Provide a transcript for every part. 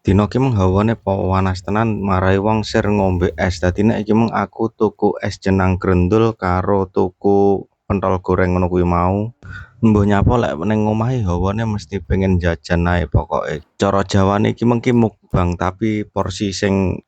Dino ki mung hawane panas tenan marai wong sir ngombe es. Dadi nek iki mung aku tuku es jenang grendul karo tuku pentol goreng ngono kuwi mau. Mbah nyapa lek ning omahe hawane mesti pengen jajan ae pokoke. Cara Jawane iki mengki mukbang tapi porsi sing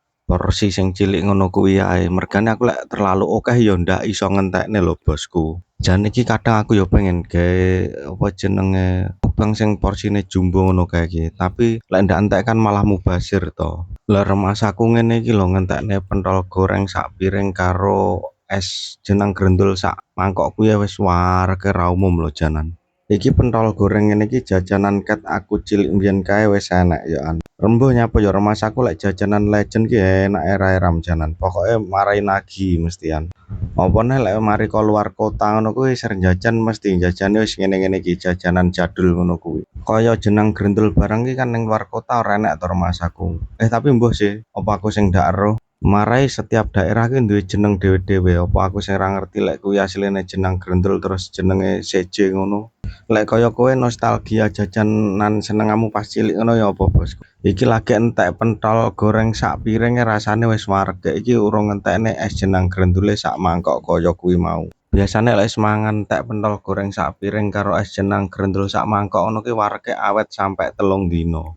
cilik ngono kuwi ae. Mergane aku lek terlalu akeh ya ndak iso ngentekne lho bosku. Jan iki kadang aku ya pengen gawe apa jenenge mukbang sing porsine jumbo ngono kae iki. Tapi lek ndak entek kan malah mubazir to. Lah remas aku ngene iki lho ngentekne pentol goreng sak piring karo es jenang grendul sak mangkok kuwi wis warege ra umum lho janan. Iki pentol goreng ngene iki jajanan ket aku cilik mbiyen kae wis enek ya an. Rembuh nyapa ya remas aku lek jajanan legend ki enak era ram janan. Pokoke marai nagih mestian. Apa neh lek mari ko luar kota ngono kuwi sering jajan mesti jajane wis ngene-ngene iki jajanan jadul ngono kuwi. Kaya jenang grendul barang ki kan ning luar kota ora enek to remas aku. Tapi mbuh sih, apa aku sing ndak ero. Marai setiap daerah ki duwe jeneng dhewe-dhewe. Apa aku sing ora ngerti lek kuwi asline jenang grendul terus jenenge seje ngono. Lek kaya kowe nostalgia jajanan senengamu pas cilik ngono ya apa bosku? Iki lagi entek pentol goreng sak piring rasane wis wareg. Iki urung entekne es jenang grendule sak mangkok kaya kuwi mau. Biasane lek mangan entek pentol goreng sak piring karo es jenang grendul sak mangkok ngono ki warege awet sampai 3 dino.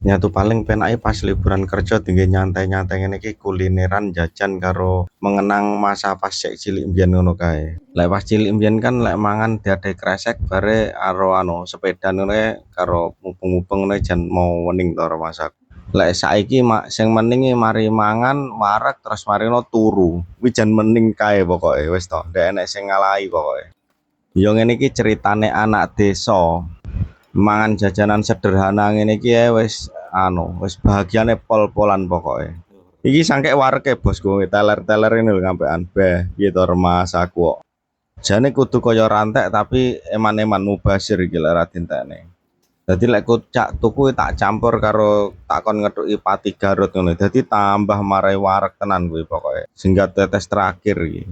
Nyatu paling penake pas liburan kerja tinggal nyantai-nyantai ngene iki kulineran jajan karo mengenang masa pas sik cilik mbiyen ngono kae. Lek pas cilik mbiyen kan lek mangan diadai kresek bare karo sepeda ngono karo mupeng-mupeng ngono jan mau wening to masak. Lek saiki sing mending mari mangan wareg terus marino turu. Kuwi jan mending kae pokoke wis to, ndek enek sing ngalahi pokoke. Ya ngene iki ceritane anak desa. Mangan jajanan sederhana ngene iki wis wis bahagiane pol-polan pokoke. Iki sangke warege bosku, teler-teler ini lho ngampekan beh piye to remas aku kok. Jane kudu kaya rantek tapi eman-eman mubazir iki lek ra dintekne. Dadi lek cak tuku tak campur karo takon ngethuki pati Garut ngono. Dadi tambah marai wareg tenan kuwi pokoke. Singgat tetes terakhir iki.